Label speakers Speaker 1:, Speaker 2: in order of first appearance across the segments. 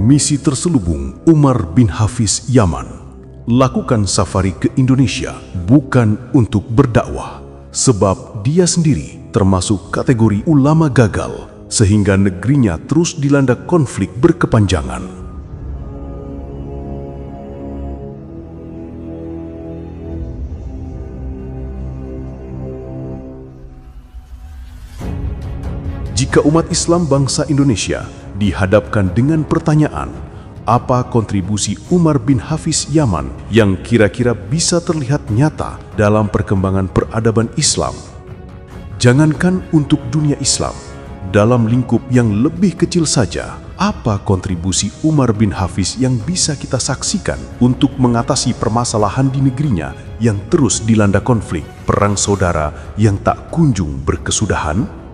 Speaker 1: Misi terselubung Umar bin Hafiz Yaman. Lakukan safari ke Indonesia bukan untuk berdakwah, sebab dia sendiri termasuk kategori ulama gagal, sehingga negerinya terus dilanda konflik berkepanjangan. Jika umat Islam bangsa Indonesia dihadapkan dengan pertanyaan, apa kontribusi Umar bin Hafiz Yaman yang kira-kira bisa terlihat nyata dalam perkembangan peradaban Islam? Jangankan untuk dunia Islam, dalam lingkup yang lebih kecil saja, apa kontribusi Umar bin Hafiz yang bisa kita saksikan untuk mengatasi permasalahan di negerinya yang terus dilanda konflik, perang saudara yang tak kunjung berkesudahan?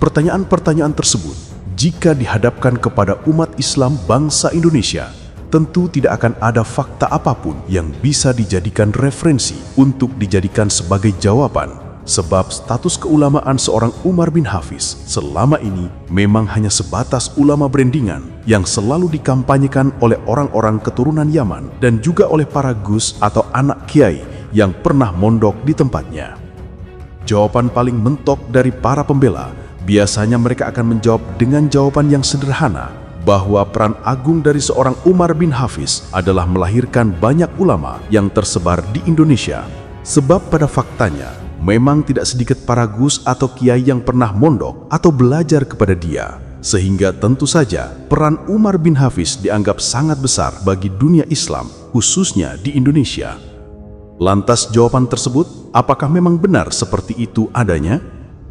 Speaker 1: Pertanyaan-pertanyaan tersebut, jika dihadapkan kepada umat Islam bangsa Indonesia, tentu tidak akan ada fakta apapun yang bisa dijadikan referensi untuk dijadikan sebagai jawaban, sebab status keulamaan seorang Umar bin Hafiz selama ini memang hanya sebatas ulama brandingan yang selalu dikampanyekan oleh orang-orang keturunan Yaman dan juga oleh para gus atau anak kiai yang pernah mondok di tempatnya. Jawaban paling mentok dari para pembela biasanya mereka akan menjawab dengan jawaban yang sederhana, bahwa peran agung dari seorang Umar bin Hafiz adalah melahirkan banyak ulama yang tersebar di Indonesia. Sebab pada faktanya, memang tidak sedikit para gus atau kiai yang pernah mondok atau belajar kepada dia. Sehingga tentu saja peran Umar bin Hafiz dianggap sangat besar bagi dunia Islam, khususnya di Indonesia. Lantas jawaban tersebut, apakah memang benar seperti itu adanya?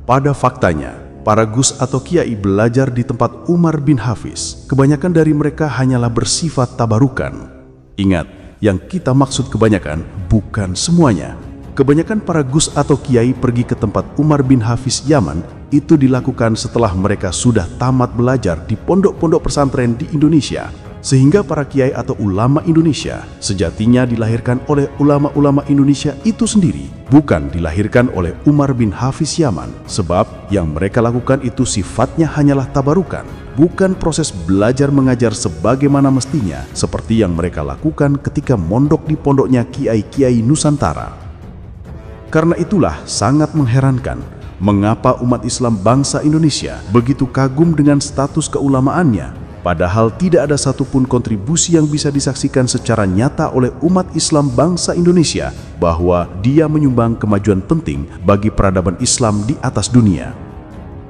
Speaker 1: Pada faktanya, para gus atau kiai belajar di tempat Umar bin Hafiz, kebanyakan dari mereka hanyalah bersifat tabarukan. Ingat, yang kita maksud kebanyakan bukan semuanya. Kebanyakan para gus atau kiai pergi ke tempat Umar bin Hafiz Yaman itu dilakukan setelah mereka sudah tamat belajar di pondok-pondok pesantren di Indonesia. Sehingga para kiai atau ulama Indonesia sejatinya dilahirkan oleh ulama-ulama Indonesia itu sendiri, bukan dilahirkan oleh Umar bin Hafiz Yaman, sebab yang mereka lakukan itu sifatnya hanyalah tabarukan, bukan proses belajar mengajar sebagaimana mestinya seperti yang mereka lakukan ketika mondok di pondoknya kiai-kiai Nusantara. Karena itulah sangat mengherankan mengapa umat Islam bangsa Indonesia begitu kagum dengan status keulamaannya, padahal tidak ada satupun kontribusi yang bisa disaksikan secara nyata oleh umat Islam bangsa Indonesia bahwa dia menyumbang kemajuan penting bagi peradaban Islam di atas dunia.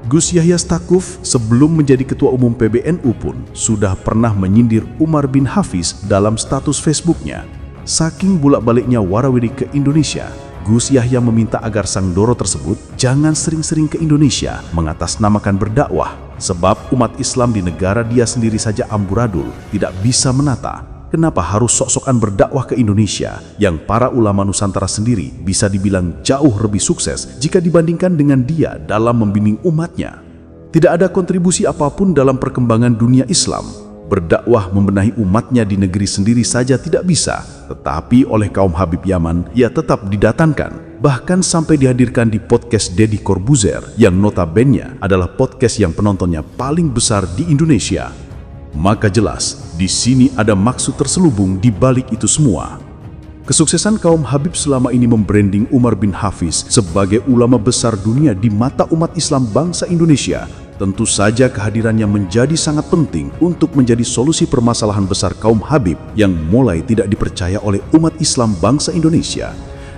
Speaker 1: Gus Yahya Stakuf sebelum menjadi Ketua Umum PBNU pun sudah pernah menyindir Umar bin Hafiz dalam status Facebooknya. Saking bolak-baliknya warawiri ke Indonesia, Gus Yahya meminta agar sang Doro tersebut jangan sering-sering ke Indonesia mengatasnamakan berdakwah, sebab umat Islam di negara dia sendiri saja amburadul, tidak bisa menata. Kenapa harus sok-sokan berdakwah ke Indonesia yang para ulama Nusantara sendiri bisa dibilang jauh lebih sukses jika dibandingkan dengan dia dalam membimbing umatnya? Tidak ada kontribusi apapun dalam perkembangan dunia Islam. Berdakwah membenahi umatnya di negeri sendiri saja tidak bisa, tetapi oleh kaum Habib Yaman ia tetap didatangkan, bahkan sampai dihadirkan di podcast Deddy Corbuzier yang notabene adalah podcast yang penontonnya paling besar di Indonesia. Maka jelas, di sini ada maksud terselubung di balik itu semua. Kesuksesan kaum Habib selama ini membranding Umar bin Hafiz sebagai ulama besar dunia di mata umat Islam bangsa Indonesia. Tentu saja kehadirannya menjadi sangat penting untuk menjadi solusi permasalahan besar kaum Habib yang mulai tidak dipercaya oleh umat Islam bangsa Indonesia.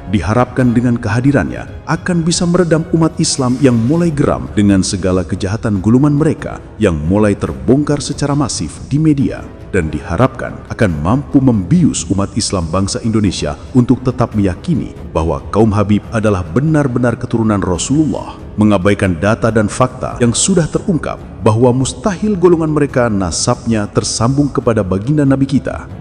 Speaker 1: Diharapkan dengan kehadirannya akan bisa meredam umat Islam yang mulai geram dengan segala kejahatan guluman mereka yang mulai terbongkar secara masif di media, dan diharapkan akan mampu membius umat Islam bangsa Indonesia untuk tetap meyakini bahwa kaum Habib adalah benar-benar keturunan Rasulullah, mengabaikan data dan fakta yang sudah terungkap bahwa mustahil golongan mereka nasabnya tersambung kepada baginda Nabi kita.